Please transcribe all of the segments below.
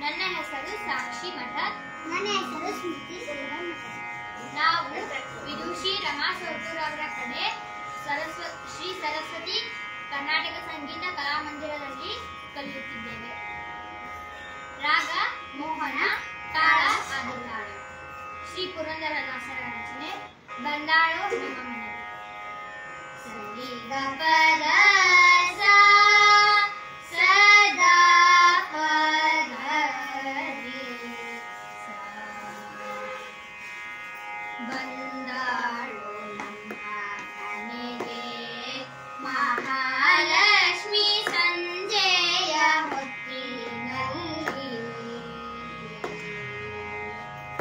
ನನ್ನ ಹೆಸರು ಸಾಕ್ಷಿ ಮಠದ್. ನನ್ನ ಹೆಸರು ಸ್ಮೃತಿ ಸುಲ್ತಾನ್ ಮಠದ್. ನಾವು ವಿದುಷಿ ರಮಾ ಸೋಟೂರ್ ಅವರ ಕಡೆ ಶ್ರೀ ಸರಸ್ವತಿ ಕರ್ನಾಟಕ ಸಂಗೀತ ಕಲಾಮಂದಿರದಲ್ಲಿ ಕಲಿಯುತ್ತಿದ್ದೇವೆ. ರಾಗ ಮೋಹನ, ತಾಳ ಆದಿತಾಳ. ಶ್ರೀ ಪುರಂದರದಾಸರ ರಚನೆ. ಬಂದಾಳೋ ನಮ್ಮ ಮನೆಗೆ. ಸರಿ ಗ ಪದ ಸಾ ಸದಾ ಪದ ರಿ ಸಾ. ಬಂದಾಳೋ ನಮ್ಮ ಮನೆಗೆ ಮಹಾಲಕ್ಷ್ಮಿ ಸಂಜೆಯ ಹೊತ್ತಿನಲ್ಲಿ.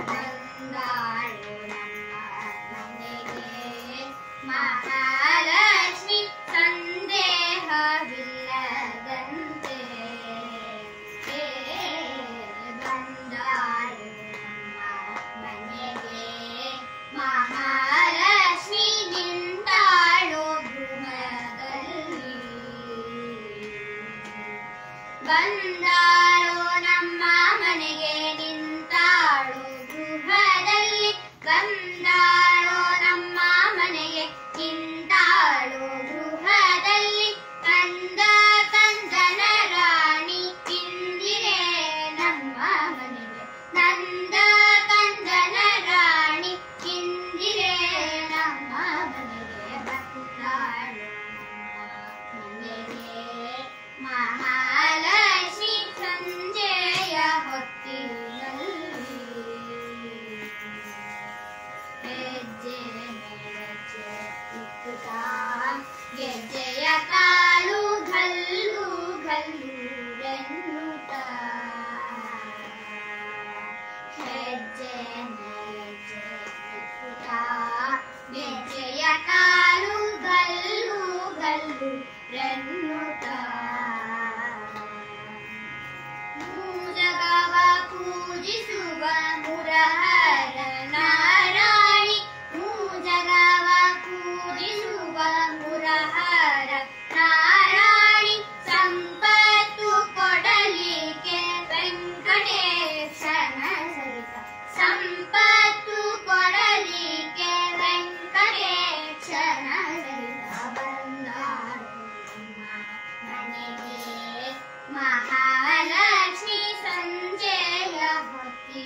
ಬಂದಾಳೋ ನಮ್ಮ ಮನೆಗೆ ಮಹಾಲಕ್ಷ್ಮಿ ಸಂದೇಹವಿಲ್ಲದಂತೆ. ಬಂದಾಳೋ ನಮ್ಮ ಮನೆಗೆ ಮಹಾಲಕ್ಷ್ಮಿ ನಿಂತಾಳೋ ಗೃಹದಲ್ಲಿ. ಬಂದಾಳೋ ನಮ್ಮ ಮನೆಗೆ ನಿಂತಾಳೋ ಗೃಹದಲ್ಲಿ. ಬಂದಾಳೋ ನಮ್ಮ ಮನೆಗೆ ನಿಂತಾಳೋ ಗೃಹದಲ್ಲಿ. ಕಂದ ಕಂದನ ರಾಣಿ ಇಂದಿರೆ ನಮ್ಮ ಮನೆಗೆ. ನಂದ ಕಂದನ ರಾಣಿ ಇಂದಿರೆ ನಮ್ಮ ಮನೆಗೆ. ಬಂದಾಳೋ ನಮ್ಮ ಮನೆಗೆ ಮಹಾಲಕ್ಷ್ಮಿ ಸಂಜೆಯ ಹೊತ್ತಿನಲ್ಲಿ. ಹೆಜ್ಜೆ ಹೆಜ್ಜೆ ಇಕ್ಕುತ್ತಾ ಗೆಜ್ಜೆಯ ಕಾಲು ಗಲ್ಲು ಗಲ್ಲುರೆನ್ನುತ್ತಾ. ಹೆಜ್ಜೆ ಹೆಜ್ಜೆ ಇಕ್ಕುತ್ತಾ ಗೆಜ್ಜೆಯ ಕಾಲು ಗಲ್ಲು ಗಲ್ಲುರೆನ್ನುತ್ತಾ. ಮೂಜಗವ ಪೂಜಿಸುವ ಮುರಹರ ನಾರಾಯಣಿ. ಮೂಜಗವ ಪೂಜಿಸುವ ಮುರಹರ ನಾರಾಯಣಿ. ಸಂಪತ್ತು ಕೊಡಲಿಕ್ಕೆ ವೆಂಕಟೇಶನ ಸಹಿತ. ಸಂಪತ್ತು ಕೊಡಲಿಕ್ಕೆ ವೆಂಕಟೇಶನ ಸಹಿತ. ಬಂದಾಳೋ ನಮ್ಮ ಮನೆಗೆ ಮಹಾಲಕ್ಷ್ಮಿ ಸಂಜೆಯ ಹೊತ್ತಿನಲ್ಲಿ.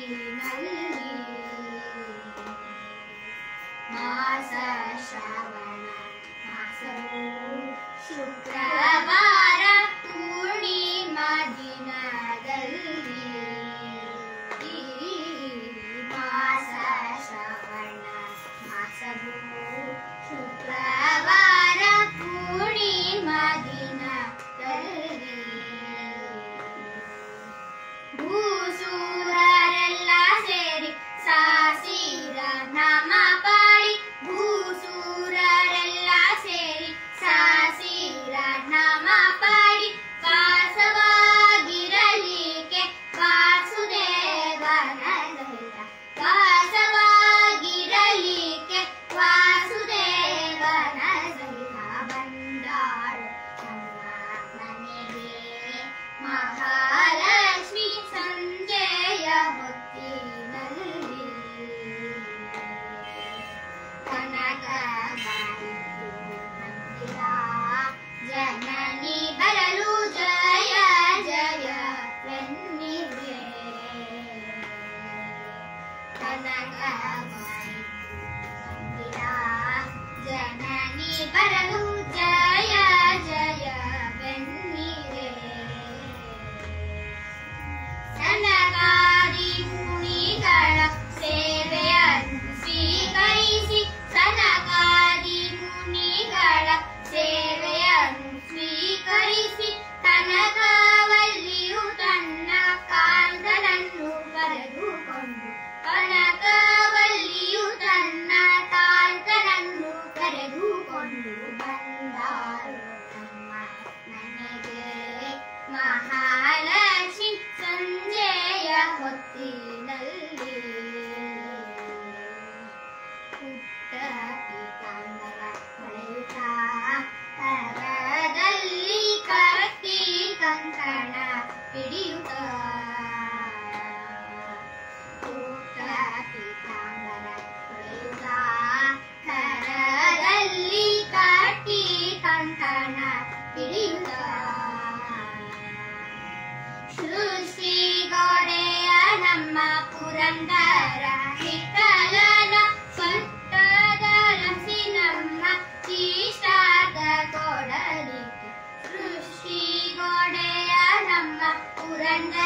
ಬಂದ